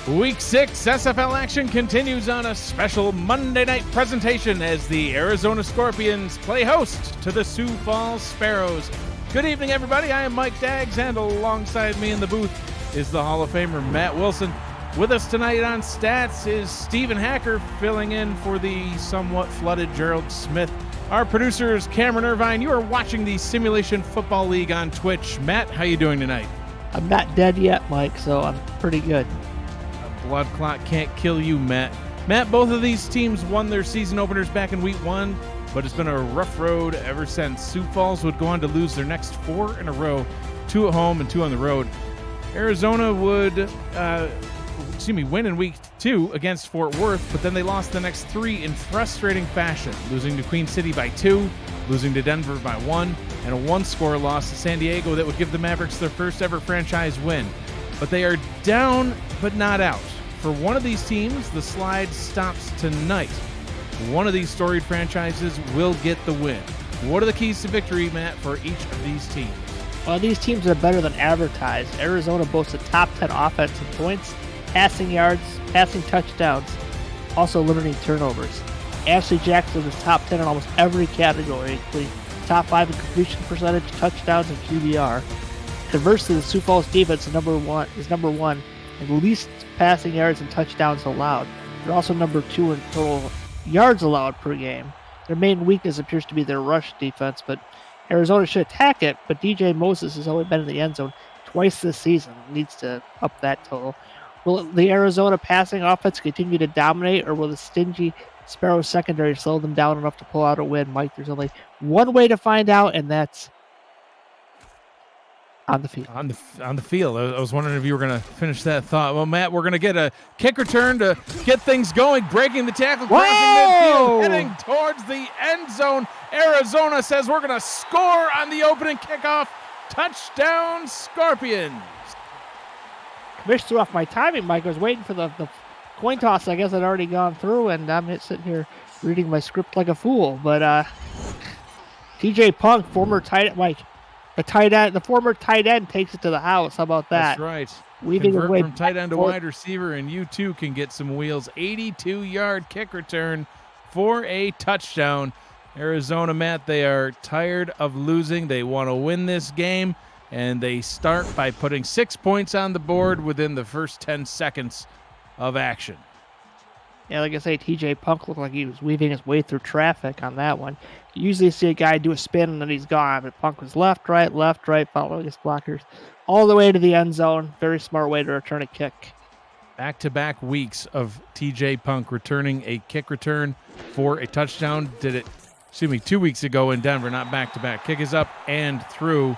Week 6 SFL action continues on a special Monday night presentation as the Arizona Scorpions play host to the Sioux Falls Sparrows. Good evening, everybody. I am Mike Daggs, and alongside me in the booth is the Hall of Famer Matt Wilson. With us tonight on Stats is Stephen Hacker, filling in for the somewhat flooded Gerald Smith. Our producer is Cameron Irvine. You are watching the Simulation Football League on Twitch. Matt, how you doing tonight? I'm not dead yet, Mike, so I'm pretty good. Blood clot can't kill you, Matt. Matt, both of these teams won their season openers back in week 1, but it's been a rough road ever since. Sioux Falls would go on to lose their next 4 in a row, 2 at home and 2 on the road. Arizona would win in week 2 against Fort Worth, but then they lost the next 3 in frustrating fashion, losing to Queen City by 2, losing to Denver by 1, and a 1-score loss to San Diego that would give the Mavericks their first ever franchise win. But they are down but not out. For one of these teams, the slide stops tonight. One of these storied franchises will get the win. What are the keys to victory, Matt, for each of these teams? Well, these teams are better than advertised. Arizona boasts a top 10 offense in points, passing yards, passing touchdowns, also limiting turnovers. Ashley Jackson is top 10 in almost every category, including top 5 in completion percentage, touchdowns, and QBR. Conversely, the Sioux Falls defense is number one in least passing yards and touchdowns allowed. They're also number 2 in total yards allowed per game. Their main weakness appears to be their rush defense, but Arizona should attack it, but DJ Moses has only been in the end zone twice this season. Needs to up that total. Will the Arizona passing offense continue to dominate, or will the stingy Sparrows secondary slow them down enough to pull out a win? Mike, there's only one way to find out, and that's on the field. On the field. I was wondering if you were going to finish that thought. Well, Matt, we're going to get a kick return to get things going, breaking the tackle, crossing midfield, heading towards the end zone. Arizona says we're going to score on the opening kickoff. Touchdown, Scorpions. Wish threw off my timing, Mike. I was waiting for the coin toss. I guess I'd already gone through, and I'm sitting here reading my script like a fool. But TJ Punk, former tight end, Mike. The former tight end takes it to the house. How about that? That's right. Weaving his way from tight end to wide receiver, and you too can get some wheels. 82-yard kick return for a touchdown. Arizona, Matt, they are tired of losing. They want to win this game, and they start by putting 6 points on the board within the first 10 seconds of action. Yeah, like I say, TJ Punk looked like he was weaving his way through traffic on that one. You usually see a guy do a spin and then he's gone, but Punk was left, right, following his blockers all the way to the end zone. Very smart way to return a kick. Back-to-back weeks of TJ Punk returning a kick return for a touchdown. 2 weeks ago in Denver, not back-to-back. Kick is up and through.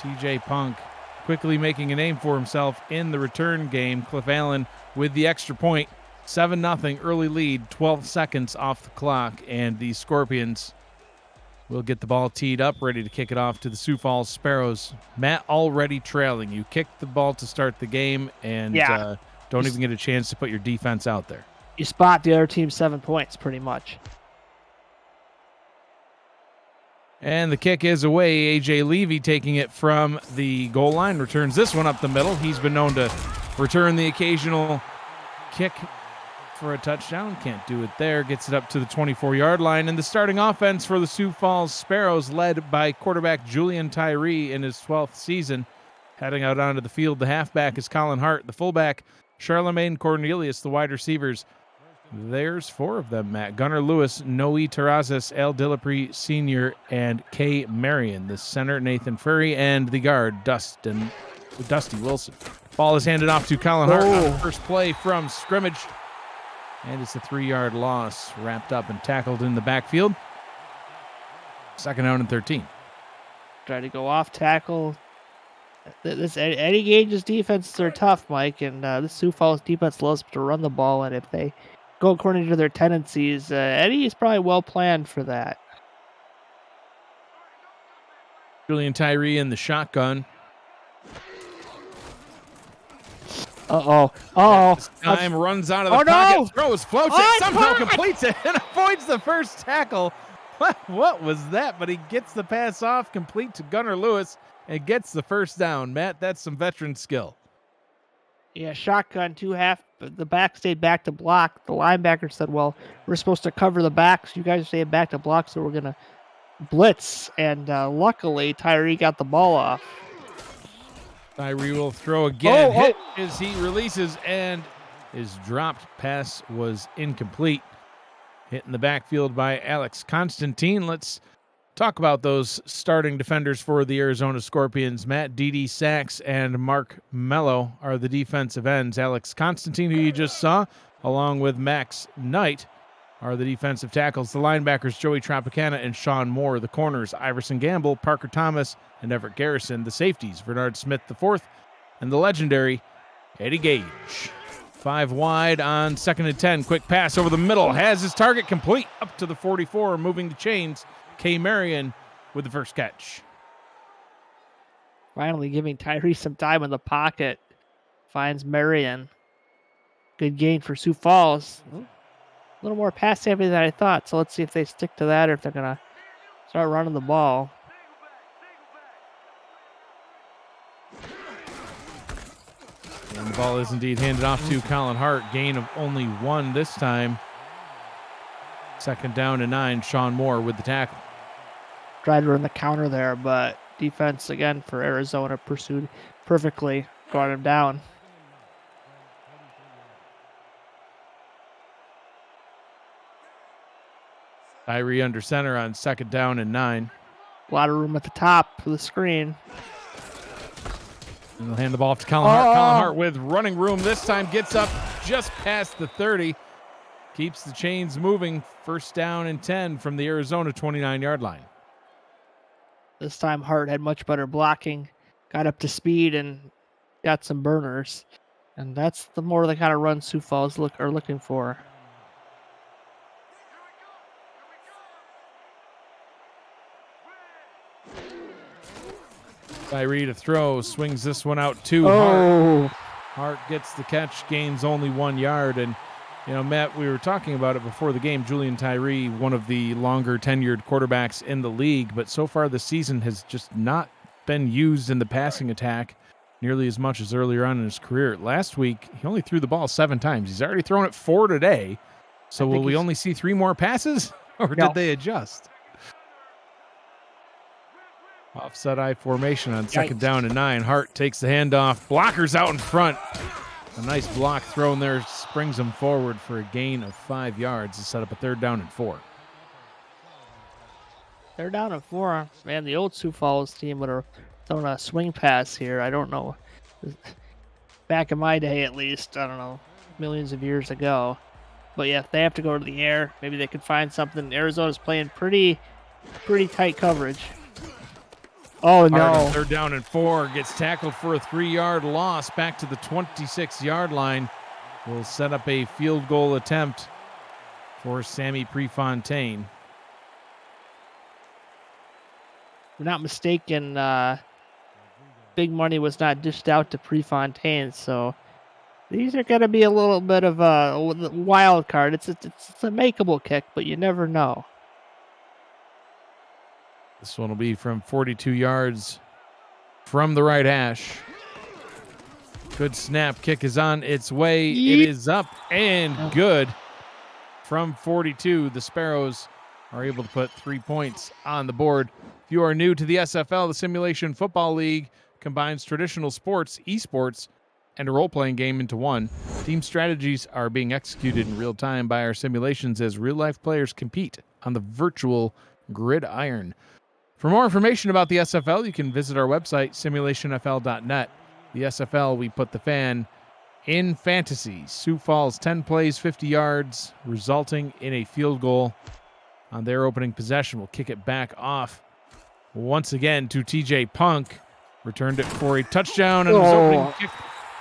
TJ Punk quickly making a name for himself in the return game. Cliff Allen with the extra point. 7-0 early lead, 12 seconds off the clock, and the Scorpions will get the ball teed up, ready to kick it off to the Sioux Falls Sparrows. Matt already trailing. You kicked the ball to start the game, and don't even get a chance to put your defense out there. You spot the other team 7 points, pretty much. And the kick is away. A.J. Levy taking it from the goal line, returns this one up the middle. He's been known to return the occasional kick for a touchdown. Can't do it there. Gets it up to the 24-yard line. And the starting offense for the Sioux Falls Sparrows, led by quarterback Julian Tyree in his 12th season. Heading out onto the field, the halfback is Colin Hart. The fullback, Charlemagne Cornelius. The wide receivers, there's 4 of them, Matt. Gunnar Lewis, Noe Terrazas, Al Dillapre Sr., and Kay Marion. The center, Nathan Furry, and the guard, Dusty Wilson. Ball is handed off to Colin Hart on the first play from scrimmage. And it's a 3-yard loss, wrapped up and tackled in the backfield. Second down and 13. Try to go off tackle. This Eddie Gage's defenses are tough, Mike, and this Sioux Falls defense loves to run the ball, and if they go according to their tendencies, Eddie is probably well planned for that. Julian Tyree in the shotgun. This time runs out of the pocket, throws, floats it, somehow completes it, and avoids the first tackle. What was that? But he gets the pass off, complete to Gunnar Lewis, and gets the first down. Matt, that's some veteran skill. Yeah, shotgun, two half. The back stayed back to block. The linebacker said, well, we're supposed to cover the backs. You guys are staying back to block, so we're going to blitz. And luckily, Tyree got the ball off. Tyree will throw again. Oh, Hit as he releases, and his dropped pass was incomplete. Hit in the backfield by Alex Constantine. Let's talk about those starting defenders for the Arizona Scorpions. Matt Dede Sachs and Mark Mello are the defensive ends. Alex Constantine, who you just saw, along with Max Knight, are the defensive tackles. The linebackers, Joey Tropicana and Sean Moore. The corners, Iverson Gamble, Parker Thomas, and Everett Garrison. The safeties, Bernard Smith IV, and the legendary Eddie Gage. 5 wide on 2nd and 10. Quick pass over the middle. Has his target complete up to the 44, moving the chains. K. Marion with the first catch. Finally giving Tyree some time in the pocket. Finds Marion. Good gain for Sioux Falls. A little more pass heavy than I thought, so let's see if they stick to that or if they're going to start running the ball. And the ball is indeed handed off to Colin Hart. Gain of only 1 this time. 2nd down and 9. Sean Moore with the tackle. Tried to run the counter there, but defense again for Arizona pursued perfectly, got him down. Tyree under center on 2nd down and 9. A lot of room at the top for the screen. And they'll hand the ball off to Colin Hart. Colin Hart with running room this time gets up just past the 30. Keeps the chains moving. 1st down and 10 from the Arizona 29-yard line. This time Hart had much better blocking, got up to speed, and got some burners. And that's the more the kind of run Sioux Falls are looking for. Tyree to throw, swings this one out to Hart. Hart gets the catch, gains only 1 yard. And, you know, Matt, we were talking about it before the game. Julian Tyree, one of the longer tenured quarterbacks in the league, but so far this season has just not been used in the passing attack nearly as much as earlier on in his career. Last week, he only threw the ball 7 times. He's already thrown it 4 today. So will we only see 3 more passes, or did they adjust? Offset I formation on 2nd down and 9. Hart takes the handoff. Blockers out in front. A nice block thrown there springs him forward for a gain of 5 yards to set up a 3rd down and 4. 3rd down and 4. Man, the old Sioux Falls team would have thrown a swing pass here. I don't know. Back in my day, at least, I don't know, millions of years ago. But yeah, if they have to go to the air, maybe they could find something. Arizona's playing pretty tight coverage. Oh, no. Hart, 3rd down and 4, gets tackled for a 3-yard loss back to the 26-yard line. Will set up a field goal attempt for Sammy Prefontaine. If I'm not mistaken, big money was not dished out to Prefontaine, so these are going to be a little bit of a wild card. It's a makeable kick, but you never know. This one will be from 42 yards from the right hash. Good snap. Kick is on its way. It is up and good. From 42, the Sparrows are able to put 3 points on the board. If you are new to the SFL, the Simulation Football League combines traditional sports, esports, and a role-playing game into one. Team strategies are being executed in real time by our simulations as real-life players compete on the virtual gridiron. For more information about the SFL, you can visit our website, simulationfl.net. The SFL, we put the fan in fantasy. Sioux Falls, 10 plays, 50 yards, resulting in a field goal on their opening possession. We'll kick it back off once again to TJ Punk. Returned it for a touchdown on his opening kick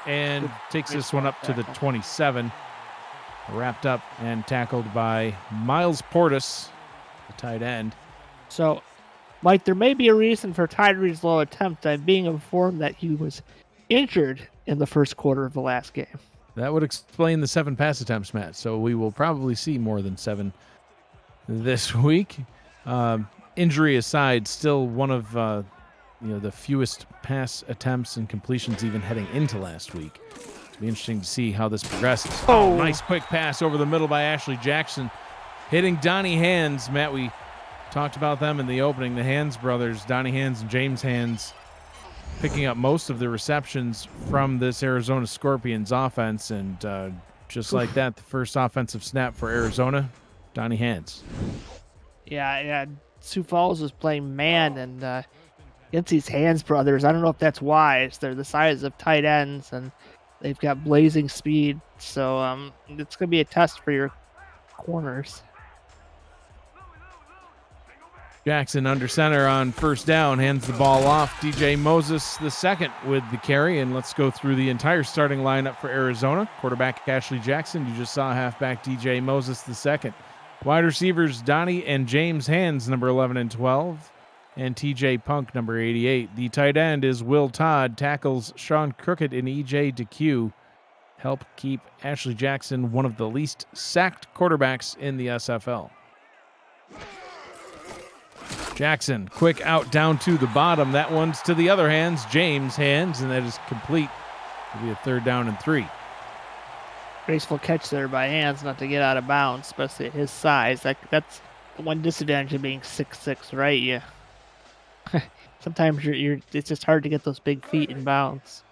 and takes this one up to the 27. Wrapped up and tackled by Miles Portis, the tight end. So, Mike, there may be a reason for Tyree's low attempt. I'm being informed that he was injured in the first quarter of the last game. That would explain the 7 pass attempts, Matt. So we will probably see more than 7 this week. Injury aside, still one of the fewest pass attempts and completions even heading into last week. It'll be interesting to see how this progresses. Oh. Nice quick pass over the middle by Ashley Jackson, hitting Donnie Hands. Matt, we talked about them in the opening. The Hands brothers, Donnie Hands and James Hands, picking up most of the receptions from this Arizona Scorpions offense. And just like that, the first offensive snap for Arizona, Donnie Hands. Yeah. Sioux Falls was playing man, and against these Hands brothers, I don't know if that's wise. They're the size of tight ends, and they've got blazing speed. So it's going to be a test for your corners. Jackson under center on first down, hands the ball off. DJ Moses the second with the carry, and let's go through the entire starting lineup for Arizona. Quarterback Ashley Jackson, you just saw halfback DJ Moses the second. Wide receivers Donnie and James Hands, number 11 and 12, and TJ Punk, number 88. The tight end is Will Todd, tackles Sean Crooked and EJ DeQ. Help keep Ashley Jackson one of the least sacked quarterbacks in the SFL. Jackson, quick out down to the bottom. That one's to the other hands, James Hands, and that is complete. It'll be a 3rd down and 3. Graceful catch there by Hands not to get out of bounds, especially at his size. That's the one disadvantage of being 6'6", right? Yeah. Sometimes it's just hard to get those big feet in bounds.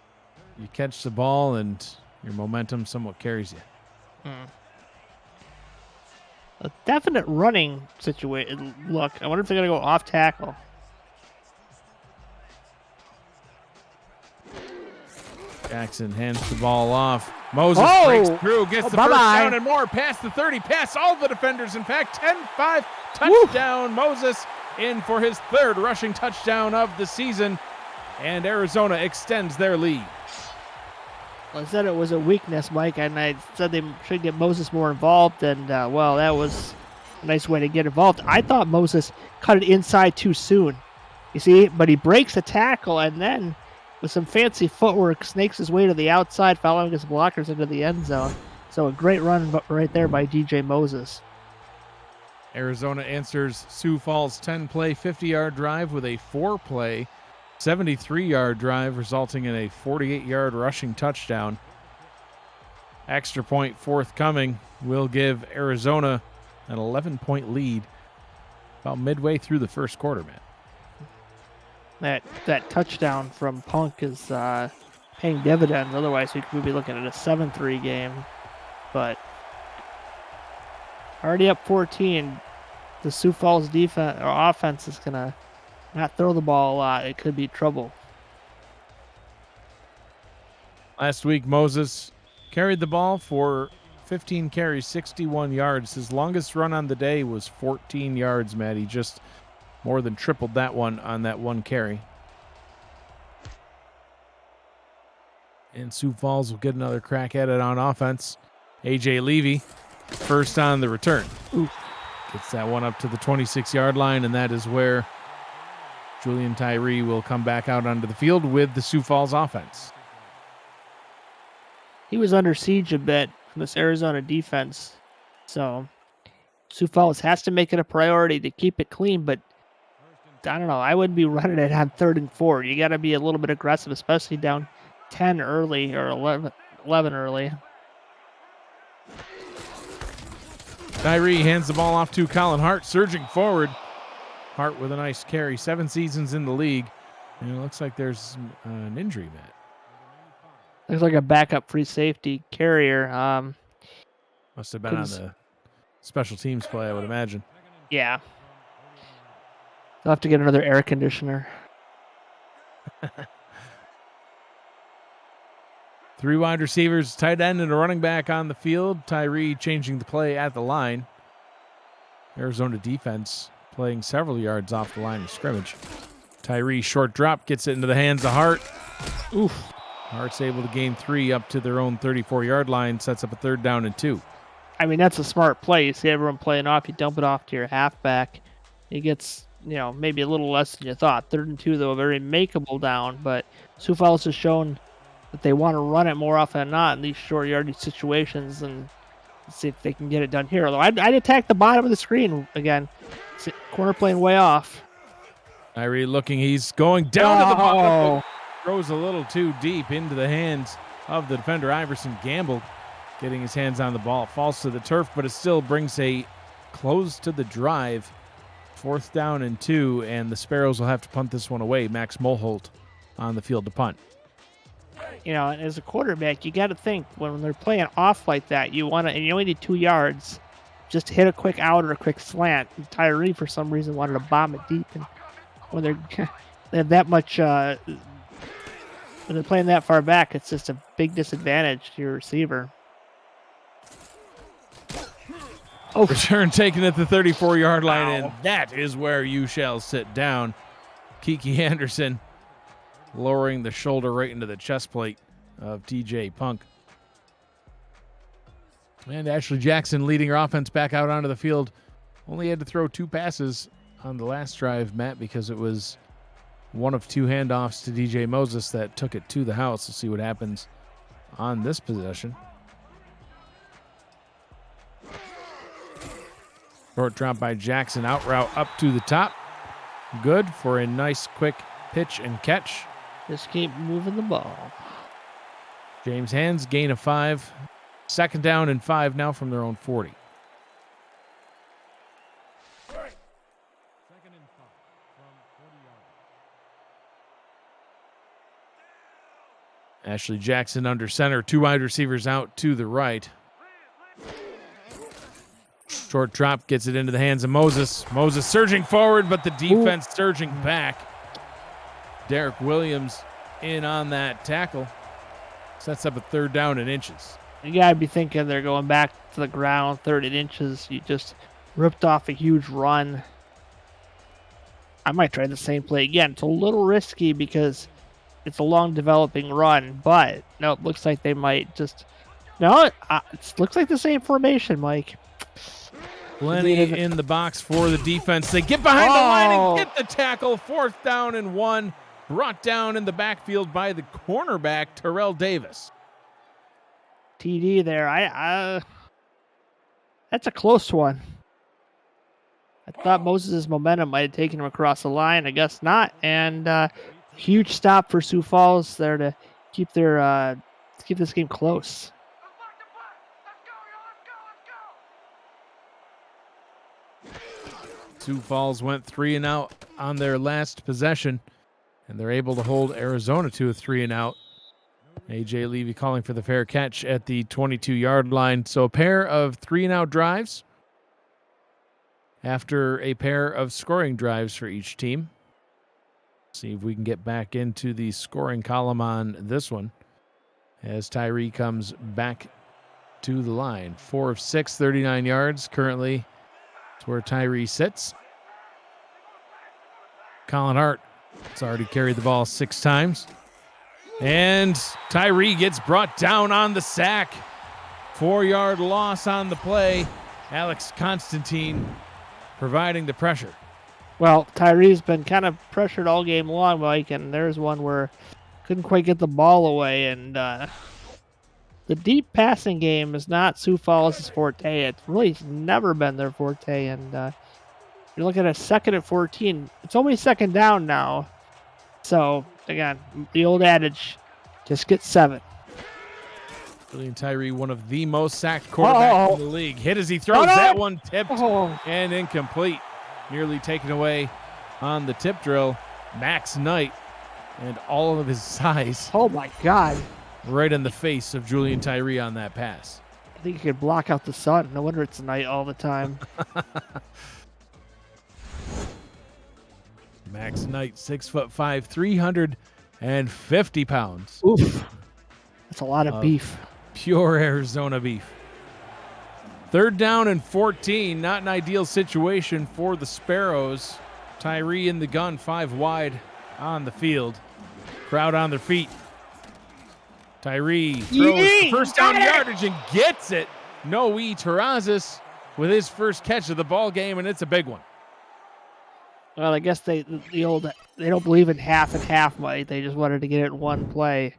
You catch the ball and your momentum somewhat carries you. A definite running situation. Look, I wonder if they're going to go off tackle. Jackson hands the ball off. Moses breaks through, gets the bye-bye. first down and more, past the 30, past all the defenders. In fact, 10-5 touchdown. Woo. Moses in for his 3rd rushing touchdown of the season, and Arizona extends their lead. Well, I said it was a weakness, Mike, and I said they should get Moses more involved, and, well, that was a nice way to get involved. I thought Moses cut it inside too soon, you see, but he breaks a tackle, and then with some fancy footwork, snakes his way to the outside, following his blockers into the end zone. So a great run right there by DJ Moses. Arizona answers Sioux Falls' 10-play, 50-yard drive with a 4-play, 73-yard drive, resulting in a 48-yard rushing touchdown. Extra point forthcoming will give Arizona an 11-point lead about midway through the first quarter, man. That touchdown from Punk is paying dividends. Otherwise, we could be looking at a 7-3 game. But already up 14, the Sioux Falls defense or offense is gonna not throw the ball a lot. It could be trouble. Last week, Moses carried the ball for 15 carries, 61 yards. His longest run on the day was 14 yards, Matt. He just more than tripled that one on that one carry. And Sioux Falls will get another crack at it on offense. A.J. Levy, first on the return. Ooh. Gets that one up to the 26-yard line, and that is where Julian Tyree will come back out onto the field with the Sioux Falls offense. He was under siege a bit from this Arizona defense. So Sioux Falls has to make it a priority to keep it clean, but I don't know. I wouldn't be running it on 3rd and 4. You got to be a little bit aggressive, especially down 10 early or 11 early. Tyree hands the ball off to Colin Hart, surging forward. Hart with a nice carry. 7 seasons in the league. And it looks like there's an injury, Matt. Looks like a backup free safety carrier. Must have been on the special teams play, I would imagine. Yeah. They'll have to get another air conditioner. 3 wide receivers, tight end, and a running back on the field. Tyree changing the play at the line. Arizona defense playing several yards off the line of scrimmage. Tyree short drop, gets it into the hands of Hart. Oof. Hart's able to gain 3 up to their own 34-yard line, sets up a 3rd down and 2. I mean, that's a smart play. You see everyone playing off, you dump it off to your halfback. He gets, maybe a little less than you thought. 3rd and 2, though, a very makeable down, but Sioux Falls has shown that they want to run it more often than not in these short yardage situations, and see if they can get it done here. Although I'd attack the bottom of the screen again. Corner playing way off. Tyree looking, he's going down to the bottom. Throws a little too deep into the hands of the defender, Iverson Gamble, getting his hands on the ball. It falls to the turf, but it still brings a close to the drive. 4th down and 2, and the Sparrows will have to punt this one away. Max Mulholt on the field to punt. You know, and as a quarterback, you got to think when they're playing off like that, you want to, and you only need 2 yards, just hit a quick out or a quick slant. And Tyree, for some reason, wanted to bomb it deep, and when they have that much, when they're playing that far back, it's just a big disadvantage to your receiver. Oh, return taken at the 34-yard line, and that is where you shall sit down. Kiki Anderson lowering the shoulder right into the chest plate of TJ Punk. And Ashley Jackson leading her offense back out onto the field. Only had to throw 2 passes on the last drive, Matt, because it was one of 2 handoffs to DJ Moses that took it to the house. We'll see what happens on this possession. Short drop by Jackson, out route up to the top. Good for a nice quick pitch and catch. Just keep moving the ball. James Hands, gain of 5. 2nd down and 5 now from their own 40. Ashley Jackson under center, 2 wide receivers out to the right. Short drop gets it into the hands of Moses. Moses surging forward, but the defense surging back. Derek Williams in on that tackle. Sets up a 3rd down and inches. You got to be thinking they're going back to the ground, 3rd and inches. You just ripped off a huge run. I might try the same play again. It's a little risky because it's a long developing run, but no, it looks like they might just... No, it looks like the same formation, Mike. Plenty in the box for the defense. They get behind the line and get the tackle. 4th down and 1. Brought down in the backfield by the cornerback, Terrell Davis. TD there. That's a close one. I thought Moses' momentum might have taken him across the line. I guess not. And huge stop for Sioux Falls there to keep this game close. Sioux Falls went 3 and out on their last possession, and they're able to hold Arizona to a 3 and out. A.J. Levy calling for the fair catch at the 22-yard line. So a pair of 3 and out drives after a pair of scoring drives for each team. See if we can get back into the scoring column on this one as Tyree comes back to the line. 4 of 6, 39 yards. Currently, it's where Tyree sits. Colin Hart has already carried the ball 6 times. And Tyree gets brought down on the sack. 4-yard loss on the play. Alex Constantine providing the pressure. Well, Tyree's been kind of pressured all game long, Mike, and there's one where couldn't quite get the ball away. And the deep passing game is not Sioux Falls' forte. It's really never been their forte. And you're looking at 2nd and 14. It's only 2nd down now. So, again, the old adage, just get 7. Julian Tyree, one of the most sacked quarterbacks in the league. Hit as he throws. That one tipped and incomplete. Nearly taken away on the tip drill. Max Knight and all of his size. Oh, my God. Right in the face of Julian Tyree on that pass. I think he could block out the sun. No wonder it's night all the time. Max Knight, 6'5", 350 pounds. Oof. That's a lot of beef. Pure Arizona beef. 3rd down and 14. Not an ideal situation for the Sparrows. Tyree in the gun, 5 wide on the field. Crowd on their feet. Tyree throws first down yardage and gets it. Noe Terrazas with his first catch of the ball game, and it's a big one. Well, I guess they don't believe in half and half, Mike. They just wanted to get it in one play.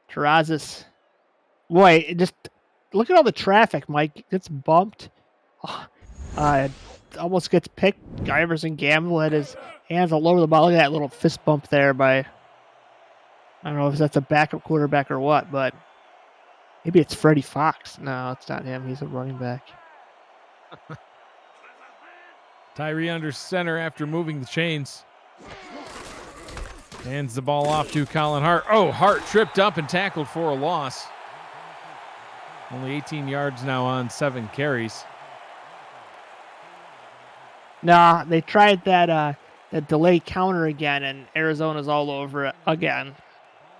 Terrazas, boy, just look at all the traffic, Mike. Gets bumped. Almost gets picked. Iverson Gamble had his hands all over the ball. Look at that little fist bump there by, I don't know if that's a backup quarterback or what, but Maybe it's Freddie Fox. No, it's not him. He's a running back. Tyree under center after moving the chains. Hands the ball off to Colin Hart. Oh, Hart tripped up and tackled for a loss. Only 18 yards now on 7 carries. Nah, they tried that delay counter again, and Arizona's all over it again.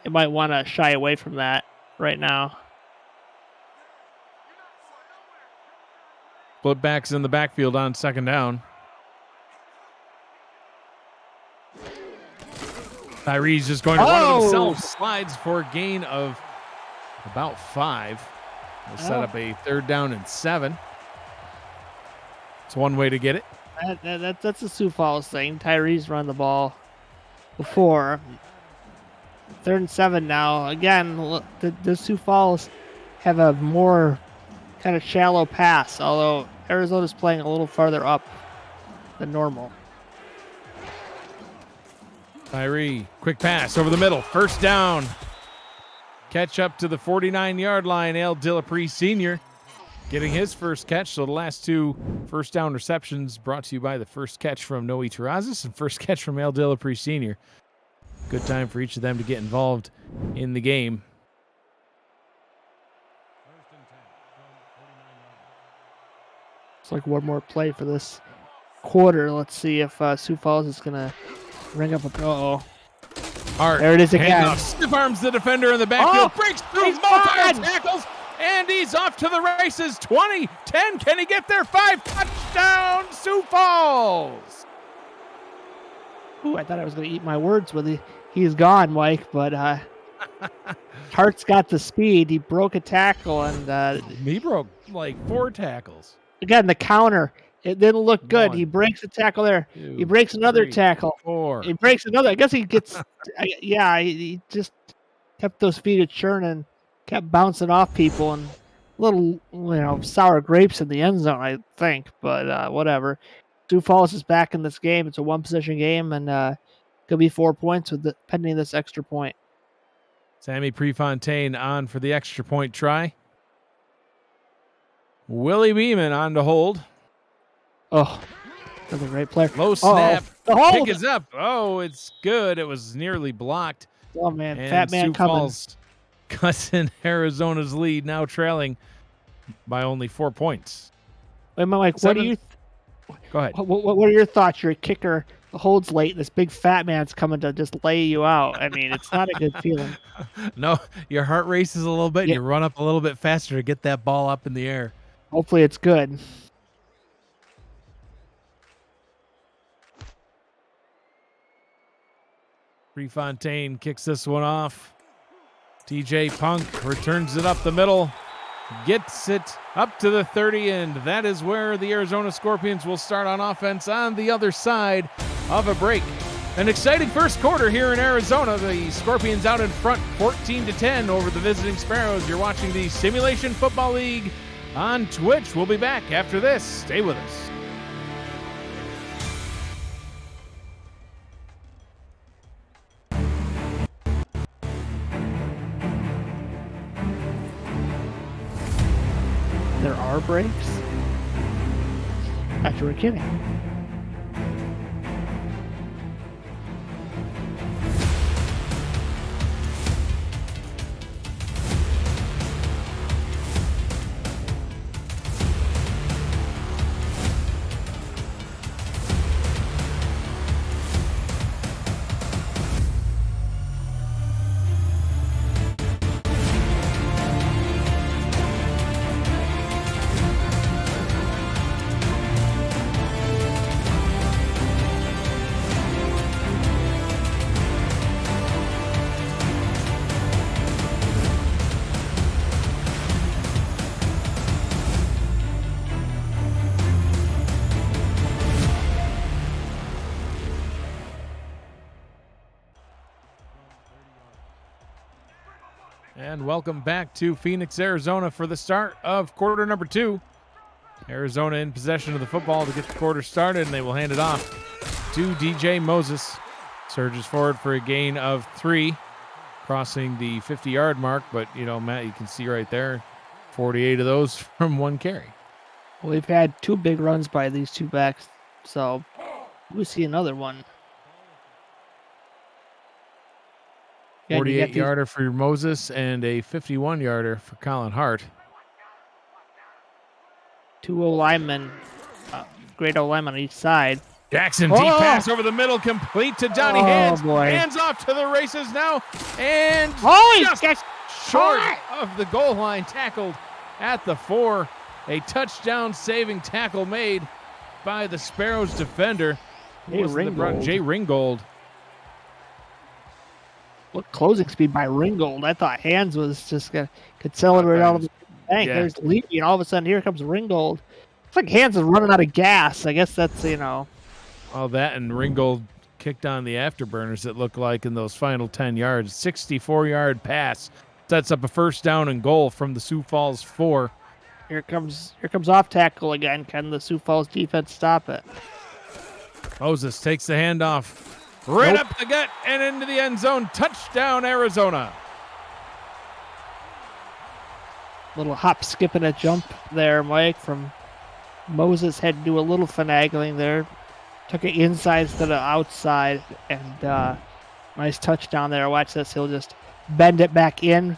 They might want to shy away from that right now. Split backs in the backfield on 2nd down. Tyree's just going to run himself. Slides for a gain of about 5. We'll set up a 3rd down and 7. It's one way to get it. That's a Sioux Falls thing. Tyree's run the ball before. 3rd and 7 now. Again, the Sioux Falls have a more kind of shallow pass, although Arizona's playing a little farther up than normal. Tyree, quick pass over the middle. 1st down. Catch up to the 49-yard line. Ale Dillapre Sr. getting his first catch. So the last 2 first down receptions brought to you by the first catch from Noe Terrazas and first catch from Ale Dillapre Sr. Good time for each of them to get involved in the game. It's like one more play for this quarter. Let's see if Sioux Falls is going to ring up a... Hart, there it is again. Stiff arms the defender in the backfield. Breaks through multiple tackles. And he's off to the races. 20, 10. Can he get there? 5. Touchdown, Sioux Falls. Ooh, I thought I was going to eat my words with it. He's gone, Mike, but Hart's got the speed. He broke a tackle, and he broke like 4 tackles. Again, the counter. It didn't look good. 1, he breaks a tackle there. 2, he breaks another 3, tackle. 4. He breaks another. I guess he gets. He just kept those feet at churning, kept bouncing off people, and little sour grapes in the end zone, I think. But whatever. Sioux Falls is back in this game. It's a 1-possession game, and could be 4 points with pending this extra point. Sammy Prefontaine on for the extra point try. Willie Beeman on to hold. Oh, another great player. Low snap. Oh, Pick is up. Oh, it's good. It was nearly blocked. Oh, man. And Fat man Sioux coming. Falls cuts in Arizona's lead, now trailing by only 4 points. Wait, Mike, what do you... Go ahead. What are your thoughts? You're a kicker. The hold's late, and this big fat man's coming to just lay you out. I mean, it's not a good feeling. No, your heart races a little bit. Yeah. You run up a little bit faster to get that ball up in the air. Hopefully it's good. Prefontaine kicks this one off. TJ Punk returns it up the middle. Gets it up to the 30, and that is where the Arizona Scorpions will start on offense on the other side of a break. An exciting first quarter here in Arizona. The Scorpions out in front 14-10 over the visiting Sparrows. You're watching the Simulation Football League on Twitch. We'll be back after this. Stay with us. There are breaks? I thought you were kidding. And welcome back to Phoenix, Arizona for the start of quarter number 2. Arizona in possession of the football to get the quarter started, and they will hand it off to DJ Moses. Surges forward for a gain of 3. crossing the 50-yard mark. But, Matt, you can see right there, 48 of those from one carry. We've had 2 big runs by these 2 backs, so we'll see another one. 48-yarder for Moses and a 51-yarder for Colin Hart. 2 O-linemen, great O-linemen on each side. Jackson, deep pass over the middle, complete to Donnie Hands. Boy. Hands off to the races now, and just short of the goal line, tackled at the 4. A touchdown-saving tackle made by the Sparrows defender. Jay Ringgold. What closing speed by Ringgold. I thought Hands was just going to accelerate out of the bank. Yeah. There's Levy, and all of a sudden here comes Ringgold. It's like Hands is running out of gas. I guess that's, All that, and Ringgold kicked on the afterburners, it looked like, in those final 10 yards. 64-yard pass sets up a first down and goal from the Sioux Falls 4. Here comes off tackle again. Can the Sioux Falls defense stop it? Moses takes the handoff up the gut and into the end zone. Touchdown, Arizona. Little hop, skip, and a jump there, Mike, from Moses. Had to do a little finagling there. Took it inside instead of outside, and nice touchdown there. Watch this. He'll just bend it back in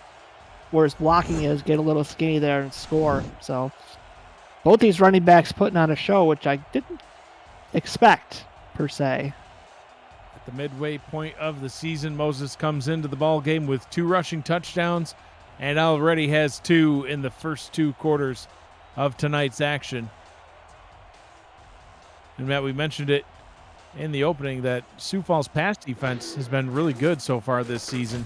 where his blocking is, get a little skinny there and score. So both these running backs putting on a show, which I didn't expect per se. At the midway point of the season, Moses comes into the ball game with 2 rushing touchdowns and already has 2 in the first 2 quarters of tonight's action. And Matt, we mentioned it in the opening that Sioux Falls pass defense has been really good so far this season.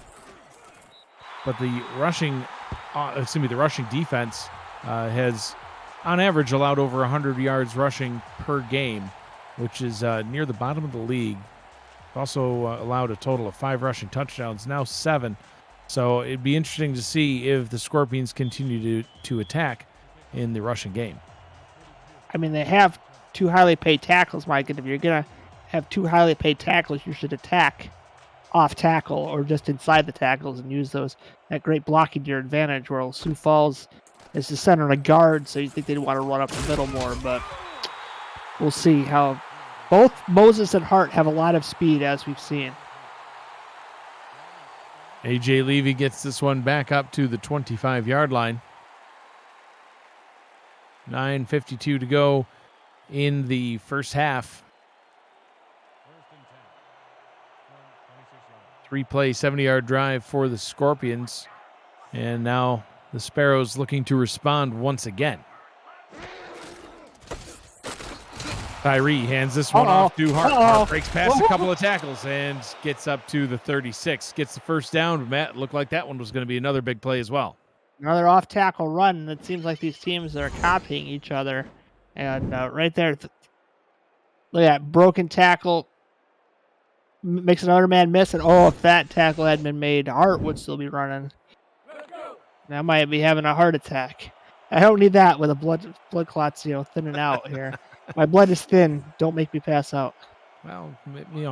But the rushing defense has, on average, allowed over 100 yards rushing per game, which is near the bottom of the league. Also allowed a total of 5 rushing touchdowns, now 7. So it'd be interesting to see if the Scorpions continue to attack in the rushing game. I mean, they have 2 highly paid tackles, Mike, and if you're going to have 2 highly paid tackles, you should attack off tackle or just inside the tackles and use that great blocking to your advantage, where Sioux Falls is the center and a guard, so you think they'd want to run up the middle more, but we'll see how both Moses and Hart have a lot of speed, as we've seen. A.J. Levy gets this one back up to the 25-yard line. 9:52 to go in the first half. 3-play, 70-yard drive for the Scorpions. And now the Sparrows looking to respond once again. Tyree hands this one off to Hart. Hart breaks past a couple of tackles and gets up to the 36. Gets the first down. Matt, looked like that one was going to be another big play as well. Another off-tackle run. It seems like these teams are copying each other. And right there, look at that broken tackle. Makes another man miss. And, if that tackle hadn't been made, Hart would still be running. I might be having a heart attack. I don't need that with a blood clots, thinning out here. My blood is thin. Don't make me pass out. Well,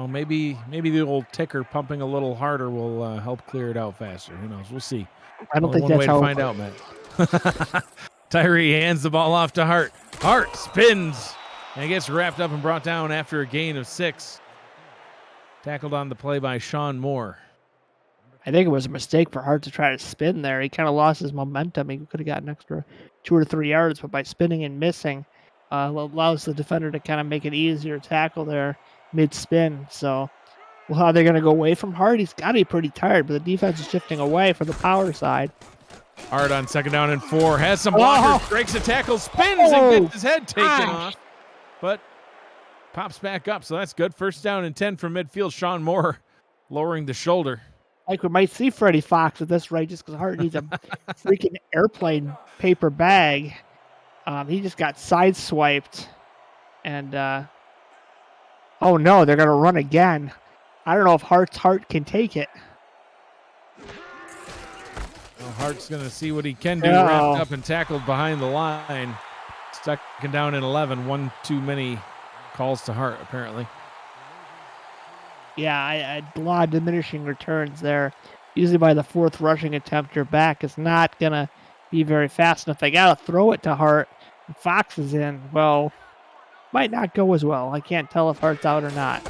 maybe the old ticker pumping a little harder will help clear it out faster. Who knows? We'll see. I don't think that's way how to find out, Matt. Tyree hands the ball off to Hart. Hart spins and gets wrapped up and brought down after a gain of 6. Tackled on the play by Sean Moore. I think it was a mistake for Hart to try to spin there. He kind of lost his momentum. He could have gotten an extra 2 or 3 yards, but by spinning and missing, allows the defender to kind of make an easier tackle there mid-spin. So, how they're going to go away from Hart? He's got to be pretty tired, but the defense is shifting away from the power side. Hart on 2nd down and 4. Has some blockers, breaks a tackle, spins and gets his head taken off. But pops back up, so that's good. 1st down and 10 from midfield. Sean Moore lowering the shoulder. Like we might see Freddie Fox at this rate just because Hart needs a freaking airplane paper bag. He just got sideswiped. And, oh no, they're going to run again. I don't know if Hart's heart can take it. Well, Hart's going to see what he can do. Wrapped up and tackled behind the line. Stuck down in 11. One too many calls to Hart, apparently. Yeah, a lot of diminishing returns there usually by the fourth rushing attempt, your back is not going to be very fast. And if they got to throw it to Hart and Fox is in, well, might not go as well. I can't tell if Hart's out or not.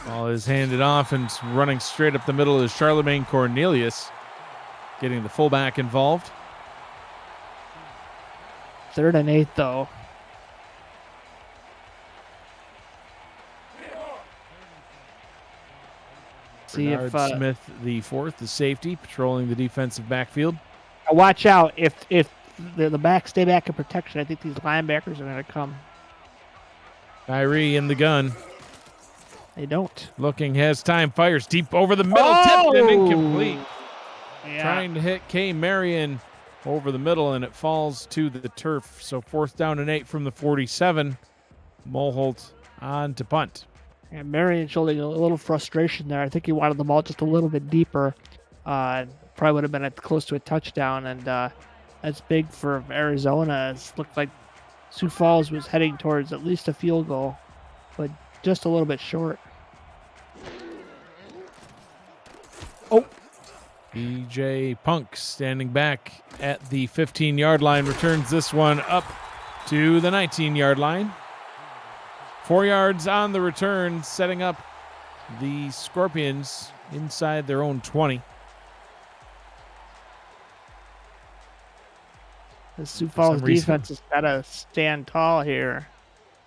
Ball is handed off and running straight up the middle is Charlemagne Cornelius, getting the fullback involved. 3rd and 8, though. See if Smith, the fourth, the safety, patrolling the defensive backfield. Watch out. If the back stay back in protection, I think these linebackers are going to come. Kyrie in the gun. They don't. Looking, has time, fires deep over the middle, tipped and incomplete. Yeah. Trying to hit K. Marion over the middle, and it falls to the turf. So 4th down and 8 from the 47. Mulholt on to punt. And Marion showing a little frustration there. I think he wanted the ball just a little bit deeper. Probably would have been close to a touchdown, and that's big for Arizona. It looked like Sioux Falls was heading towards at least a field goal, but just a little bit short. Oh. DJ Punk standing back at the 15-yard line, returns this one up to the 19-yard line. 4 yards on the return, setting up the Scorpions inside their own 20. The Sioux Falls defense has got to stand tall here.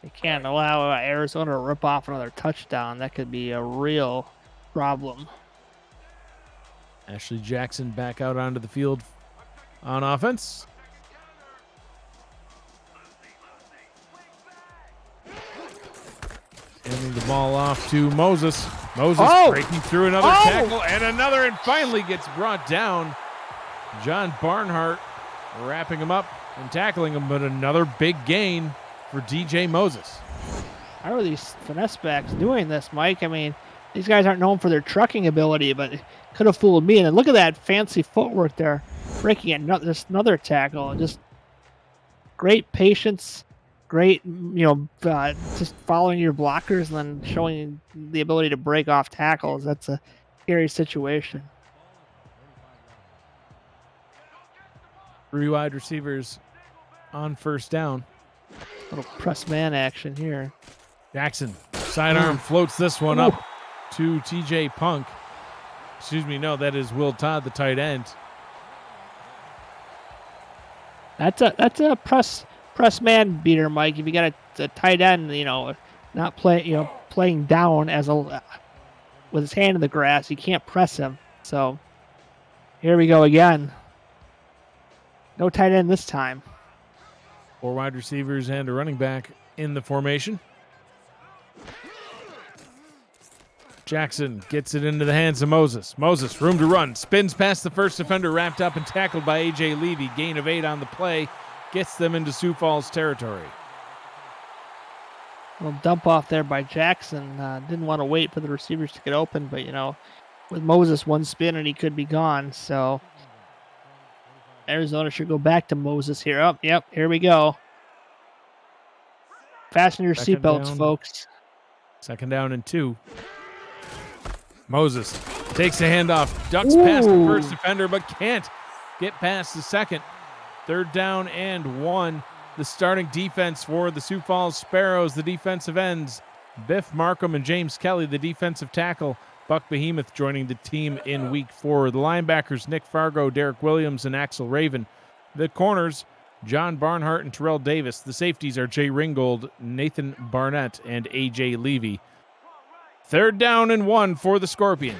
They can't allow Arizona to rip off another touchdown. That could be a real problem. Ashley Jackson back out onto the field on offense. Handing the ball off to Moses. Moses breaking through another tackle and another, and finally gets brought down. John Barnhart wrapping him up and tackling him, but another big gain for DJ Moses. How are these finesse backs doing this, Mike? I mean, these guys aren't known for their trucking ability, but it could have fooled me. And look at that fancy footwork there, breaking another tackle. Just great patience, great, just following your blockers and then showing the ability to break off tackles. That's a scary situation. 3 wide receivers on 1st down. Little press man action here. Jackson, sidearm floats this one up to TJ Punk. Excuse me, no, that is Will Todd, the tight end. That's a press man beater, Mike. If you got a tight end, not playing down as with his hand in the grass, you can't press him. So here we go again. No tight end this time. 4 wide receivers and a running back in the formation. Jackson gets it into the hands of Moses. Moses, room to run. Spins past the first defender, wrapped up and tackled by A.J. Levy. Gain of 8 on the play. Gets them into Sioux Falls territory. A little dump off there by Jackson. Didn't want to wait for the receivers to get open, but, with Moses one spin and he could be gone. So Arizona should go back to Moses here. Oh, yep, here we go. Fasten your seatbelts, folks. 2nd down and 2. Moses takes the handoff, ducks past the first defender, but can't get past the second. 3rd down and 1. The starting defense for the Sioux Falls Sparrows, the defensive ends, Biff Markham and James Kelly, the defensive tackle, Buck Behemoth joining the team in week 4. The linebackers, Nick Fargo, Derek Williams, and Axel Raven. The corners, John Barnhart and Terrell Davis. The safeties are Jay Ringgold, Nathan Barnett, and A.J. Levy. 3rd down and 1 for the Scorpions.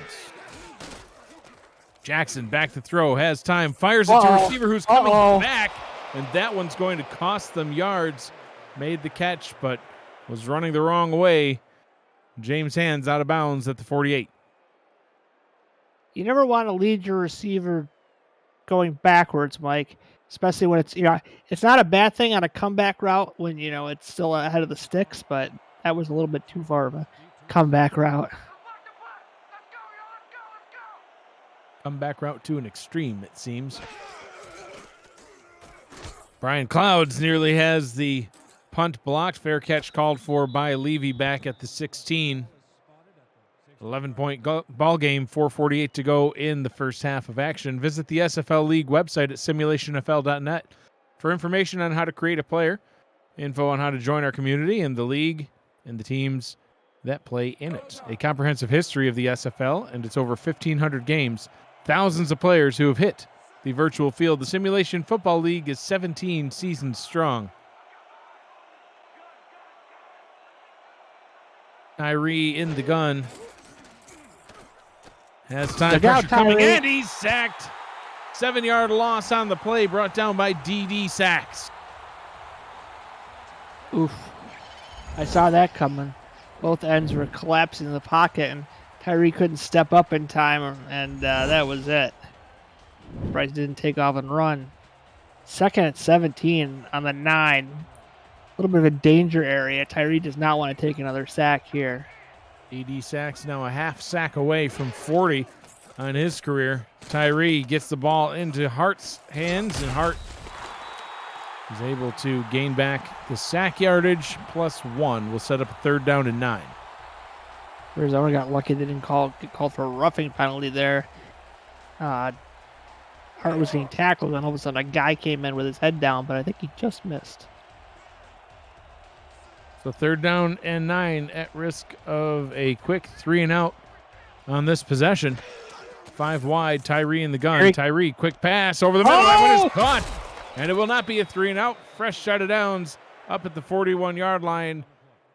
Jackson back to throw, has time, fires it to a receiver who's coming back, and that one's going to cost them yards. Made the catch, but was running the wrong way. James Hands out of bounds at the 48. You never want to lead your receiver going backwards, Mike, especially when it's, it's not a bad thing on a comeback route when, it's still ahead of the sticks, but that was a little bit too far of a comeback route. Comeback route to an extreme, it seems. Brian Clouds nearly has the punt blocked. Fair catch called for by Levy back at the 16. 11-point ball game, 4:48 to go in the first half of action. Visit the SFL League website at simulationfl.net for information on how to create a player, info on how to join our community and the league, and the teams that play in it. A comprehensive history of the SFL and its over 1,500 games, thousands of players who have hit the virtual field. The Simulation Football League is 17 seasons strong. Tyree in the gun. Has time Look out, pressure coming Tyree. in. He's sacked. 7-yard loss on the play, brought down by D.D. Sachs. Oof. I saw that coming. Both ends were collapsing in the pocket, and Tyree couldn't step up in time, and that was it. Bryce didn't take off and run. Second at 17 on the 9. A little bit of a danger area. Tyree does not want to take another sack here. D.D. Sachs now a half sack away from 40 on his career. Tyree gets the ball into Hart's hands, and Hart is able to gain back the sack yardage +1. Will set up a 3rd down and 9. Arizona got lucky they didn't get called for a roughing penalty there. Hart was getting tackled, and all of a sudden a guy came in with his head down, but I think he just missed. So 3rd down and 9 at risk of a quick 3-and-out on this possession. 5 wide, Tyree in the gun. Tyree, quick pass over the middle. That one is caught. And it will not be a 3-and-out. Fresh shot of downs up at the 41-yard line.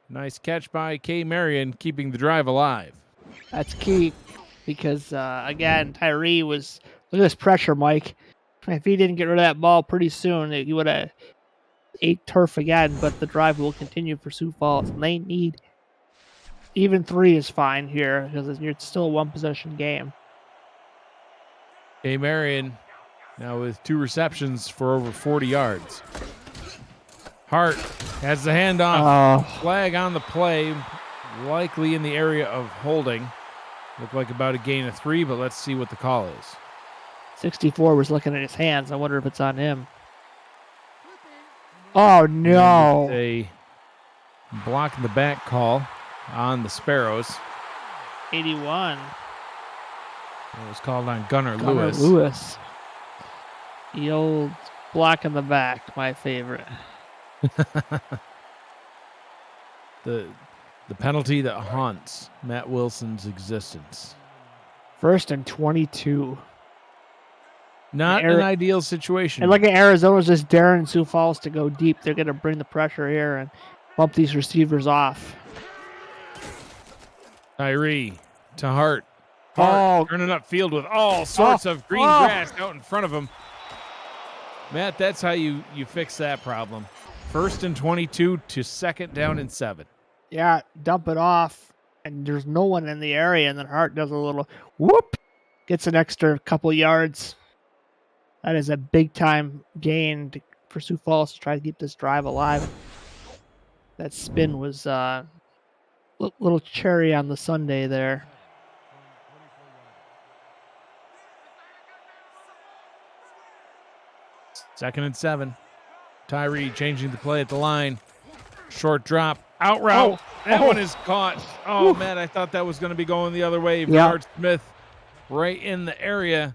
Nice catch by K. Marion, keeping the drive alive. That's key because, again, Tyree was... Look at this pressure, Mike. If he didn't get rid of that ball pretty soon, he would have ate turf again, but the drive will continue for Sioux Falls. And they need... Even 3 is fine here because it's still a one-possession game. K. Marion now with 2 receptions for over 40 yards. Hart has the handoff. Flag on the play, likely in the area of holding. Looked like about a gain of 3, but let's see what the call is. 64 was looking at his hands. I wonder if it's on him. Oh, no. A block in the back call on the Sparrows. 81. It was called on Gunnar Lewis. Lewis. The old block in the back, my favorite. The penalty that haunts Matt Wilson's existence. 1st and 22. Not an ideal situation. And look at Arizona's just daring Sioux Falls to go deep. They're going to bring the pressure here and bump these receivers off. Tyree to Hart. Hart turning upfield with all sorts of green grass out in front of him. Matt, that's how you fix that problem. 1st and 22 to 2nd down and 7. Yeah, dump it off, and there's no one in the area, and then Hart does a little whoop, gets an extra couple yards. That is a big-time gain for Sioux Falls to try to keep this drive alive. That spin was a little cherry on the sundae there. Second and 7. Tyree changing the play at the line. Short drop. Out route. That one is caught. Oh, man, I thought that was going to be going the other way. Bernard Smith right in the area.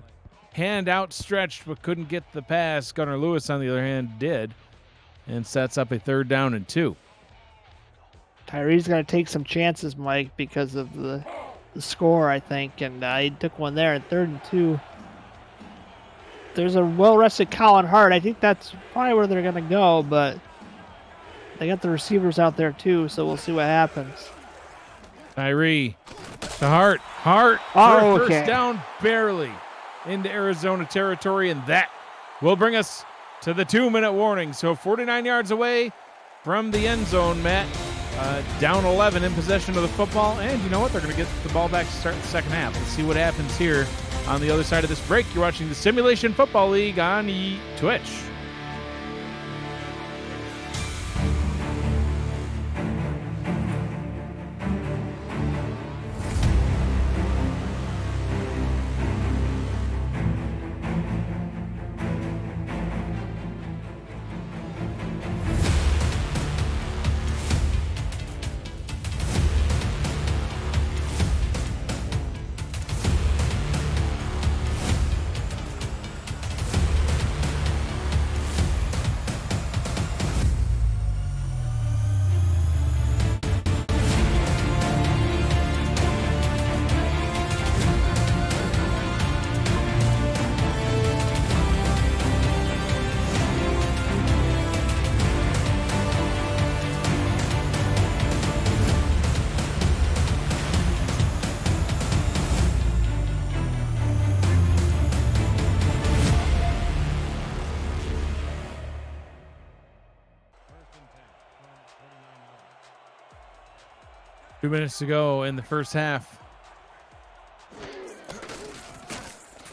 Hand outstretched, but couldn't get the pass. Gunnar Lewis, on the other hand, did. And sets up a 3rd down and 2. Tyree's going to take some chances, Mike, because of the score, I think. And he took one there at 3rd and 2. There's a well-rested Colin Hart. I think that's probably where they're going to go, but they got the receivers out there too, so we'll see what happens. Tyree to Hart. Hart for first down barely into Arizona territory, and that will bring us to the 2-minute warning. So 49 yards away from the end zone, Matt. Down 11 in possession of the football, and you know what? They're going to get the ball back to start the second half. Let's see what happens here on the other side of this break. You're watching the Simulation Football League on Twitch. 2 minutes to go in the first half.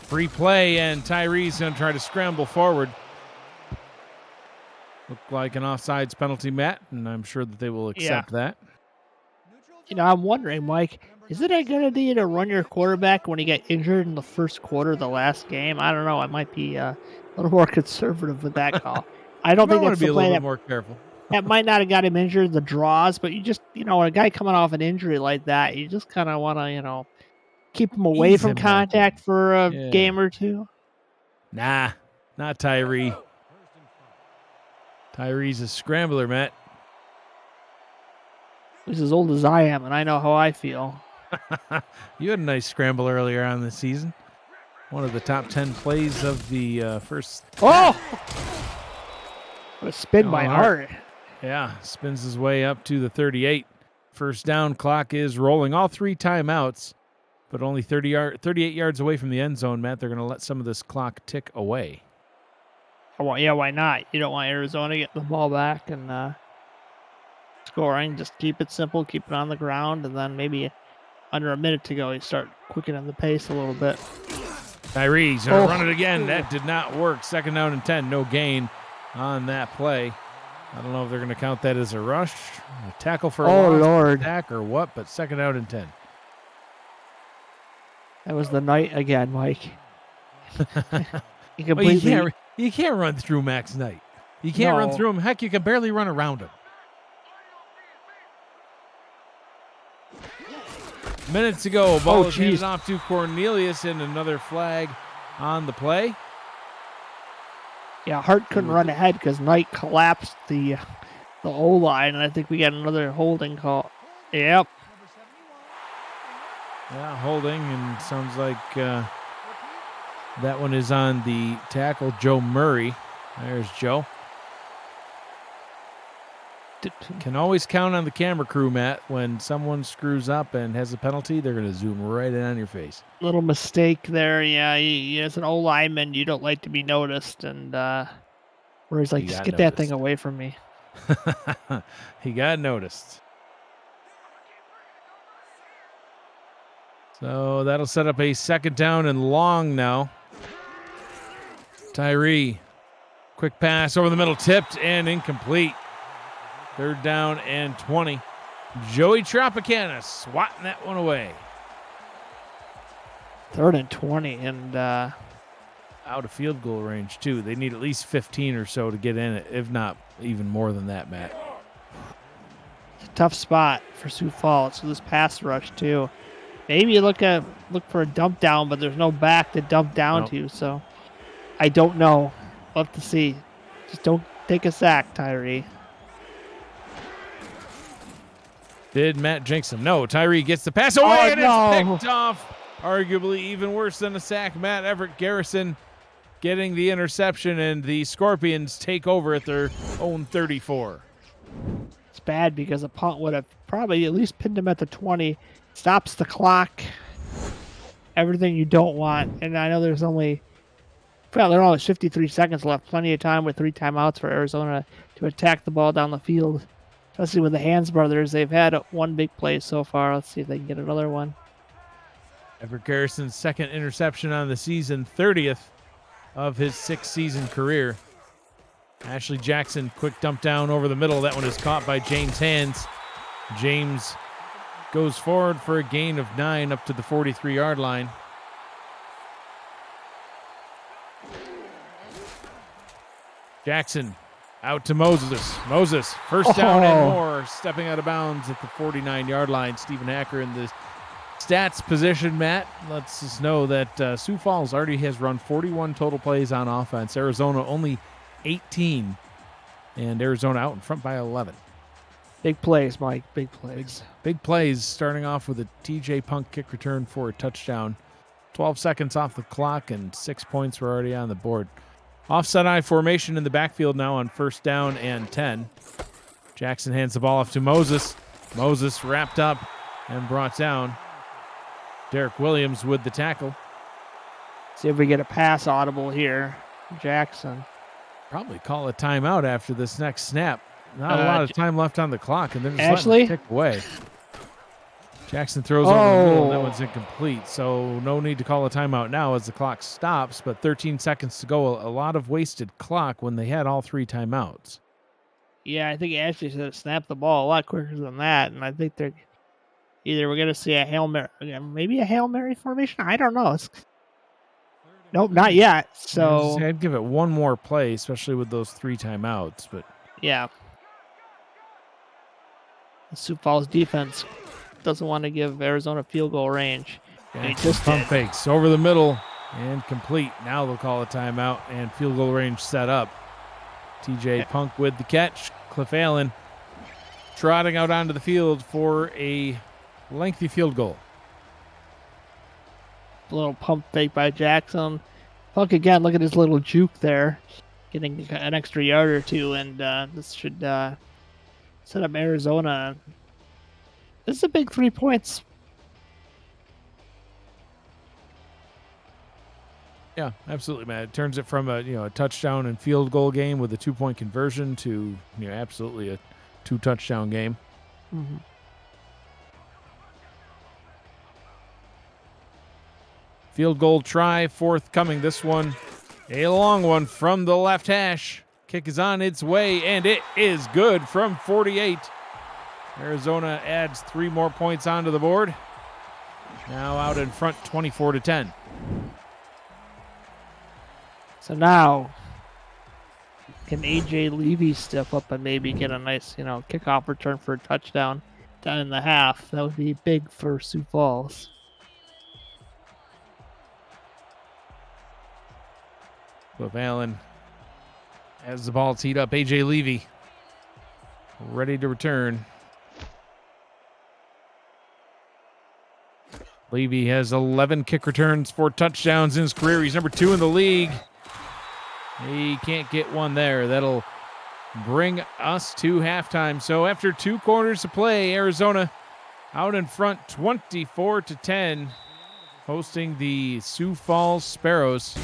Free play, and Tyree's going to try to scramble forward. Looked like an offsides penalty, Matt, and I'm sure that they will accept that. You know, I'm wondering, Mike, is it a good idea to run your quarterback when he got injured in the first quarter of the last game? I don't know. I might be a little more conservative with that call. I don't think want that's to be the a play. little bit more careful. That might not have got him injured, the draws, but you just, a guy coming off an injury like that, you just kind of want to, keep him away Ease from him back contact in. for a Yeah. game or two. Nah, not Tyree. Tyree's a scrambler, Matt. He's as old as I am, and I know how I feel. You had a nice scramble earlier on this season. One of the top 10 plays of the first. Oh! What a spin by Hart. Yeah, spins his way up to the 38. First down, clock is rolling. All 3 timeouts, but only 38 yards away from the end zone, Matt. They're going to let some of this clock tick away. Yeah, why not? You don't want Arizona getting the ball back and scoring. Just keep it simple, keep it on the ground, and then maybe under a minute to go, you start quickening the pace a little bit. Tyree's going to run it again. That did not work. Second down and 10. No gain on that play. I don't know if they're going to count that as a rush, a tackle for a loss, attack, or what, but second down and 10. That was the night again, Mike. You can't run through Max Knight. You can't run through him. Heck, you can barely run around him. Minutes to go. Ball is handed off to Cornelius, and another flag on the play. Yeah, Hart couldn't run ahead because Knight collapsed the O-line, and I think we got another holding call. Yep. Yeah, holding, and sounds like that one is on the tackle, Joe Murray. There's Joe. Can always count on the camera crew, Matt. When someone screws up and has a penalty, they're going to zoom right in on your face. Little mistake there. Yeah, as an O-lineman, you don't like to be noticed. And where he's like, just get that thing away from me. He got noticed. So that'll set up a second down and long now. Tyree, quick pass over the middle, tipped and incomplete. Third down and 20. Joey Tropicana swatting that one away. 3rd and 20, and out of field goal range, too. They need at least 15 or so to get in it, if not even more than that, Matt. It's a tough spot for Sioux Falls. So this pass rush, too. Maybe you look for a dump down, but there's no back to dump down to, so I don't know. We'll have to see. Just don't take a sack, Tyree. Did Matt jinx him? No, Tyree gets the pass away and it's picked off. Arguably even worse than a sack. Matt Everett Garrison getting the interception, and the Scorpions take over at their own 34. It's bad because a punt would have probably at least pinned him at the 20. Stops the clock. Everything you don't want. And I know there are only 53 seconds left. Plenty of time with 3 timeouts for Arizona to attack the ball down the field. Especially with the Hans brothers. They've had one big play so far. Let's see if they can get another one. Everett Garrison's second interception on the season, 30th of his 6-season career. Ashley Jackson, quick dump down over the middle. That one is caught by James Hands. James goes forward for a gain of 9 up to the 43-yard line. Jackson out to Moses. Moses, first down and more, stepping out of bounds at the 49-yard line. Stephen Hacker in the stats position, Matt, lets us know that Sioux Falls already has run 41 total plays on offense. Arizona only 18, and Arizona out in front by 11. Big plays, Mike. Big plays. Big plays, starting off with a TJ Punk kick return for a touchdown. 12 seconds off the clock, and 6 points were already on the board. Offside eye formation in the backfield now on first down and 10. Jackson hands the ball off to Moses. Moses wrapped up and brought down. Derek Williams with the tackle. See if we get a pass audible here. Jackson. Probably call a timeout after this next snap. Not a lot of time left on the clock, and then just Ashley? letting it tick away. Jackson throws over the middle, and that one's incomplete. So no need to call a timeout now as the clock stops, but 13 seconds to go. A lot of wasted clock when they had all 3 timeouts. Yeah, I think Ashley should have snapped the ball a lot quicker than that, and I think we're going to see a Hail Mary, maybe a Hail Mary formation. I don't know. Nope, not yet. So I'd give it one more play, especially with those 3 timeouts. But yeah, the Sioux Falls defense doesn't want to give Arizona field goal range. and just pump fakes over the middle and complete. Now they'll call a timeout and field goal range set up. TJ Punk with the catch. Cliff Allen trotting out onto the field for a lengthy field goal. A little pump fake by Jackson. Punk again, look at his little juke there. Getting an extra yard or 2, and this should set up Arizona. This is a big 3 points. Yeah, absolutely, Matt. It turns it from a touchdown and field goal game with a 2-point conversion to absolutely a 2 touchdown game. Mm-hmm. Field goal try forthcoming. This one, a long one from the left hash. Kick is on its way, and it is good from 48. Arizona adds 3 more points onto the board. Now out in front, 24-10. So now, can AJ Levy step up and maybe get a nice, kickoff return for a touchdown down in the half? That would be big for Sioux Falls. Cliff Allen has the ball teed up. AJ Levy ready to return. Levy has 11 kick returns for touchdowns in his career. He's number 2 in the league. He can't get one there. That'll bring us to halftime. So after 2 quarters of play, Arizona out in front 24-10, hosting the Sioux Falls Sparrows.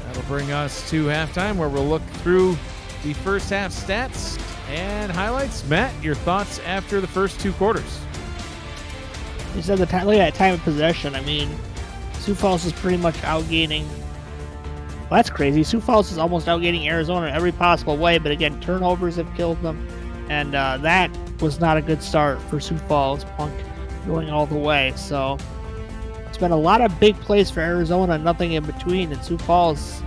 That'll bring us to halftime, where we'll look through the first half stats and highlights. Matt, your thoughts after the first 2 quarters? You said look at time of possession. I mean, Sioux Falls is pretty much outgaining. Well, that's crazy. Sioux Falls is almost outgaining Arizona in every possible way, but again, turnovers have killed them, and that was not a good start for Sioux Falls. Punk going all the way. So it's been a lot of big plays for Arizona, nothing in between, and Sioux Falls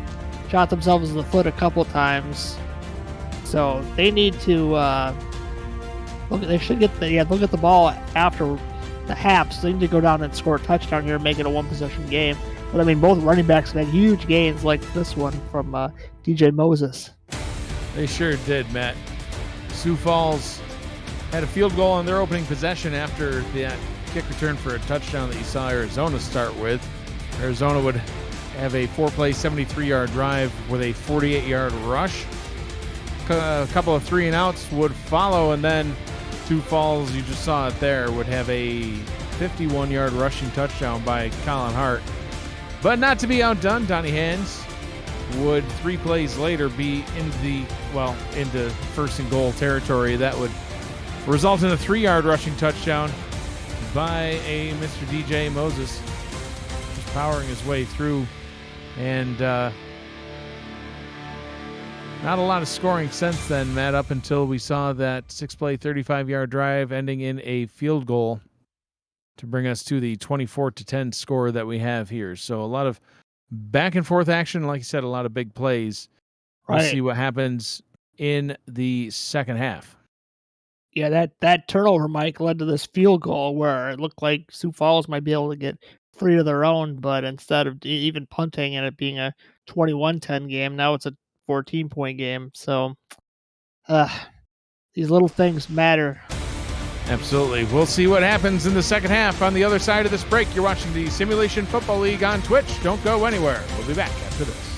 shot themselves in the foot a couple times. So they need to look at the ball after the half. So they need to go down and score a touchdown here and make it a 1-possession game. But I mean, both running backs had huge gains like this one from DJ Moses. They sure did, Matt. Sioux Falls had a field goal on their opening possession after that kick return for a touchdown that you saw Arizona start with. Arizona would have a 4-play, 73-yard drive with a 48-yard rush. A couple of 3-and-outs would follow, and then Sioux Falls, you just saw it there, would have a 51-yard rushing touchdown by Colin Hart. But not to be outdone, Donnie Hands would 3 plays later be into first and goal territory. That would result in a 3-yard rushing touchdown by a Mr. DJ Moses, just powering his way through. And not a lot of scoring since then, Matt, up until we saw that 6-play, 35-yard drive ending in a field goal to bring us to the 24-10 score that we have here. So a lot of back and forth action. Like you said, a lot of big plays. We'll see what happens in the second half. Yeah, that turnover, Mike, led to this field goal where it looked like Sioux Falls might be able to get free of their own, but instead of even punting and it being a 21-10 game, now it's a 14-point game. So these little things matter. Absolutely. We'll see what happens in the second half on the other side of this break. You're watching the Simulation Football League on Twitch. Don't go anywhere. We'll be back after this.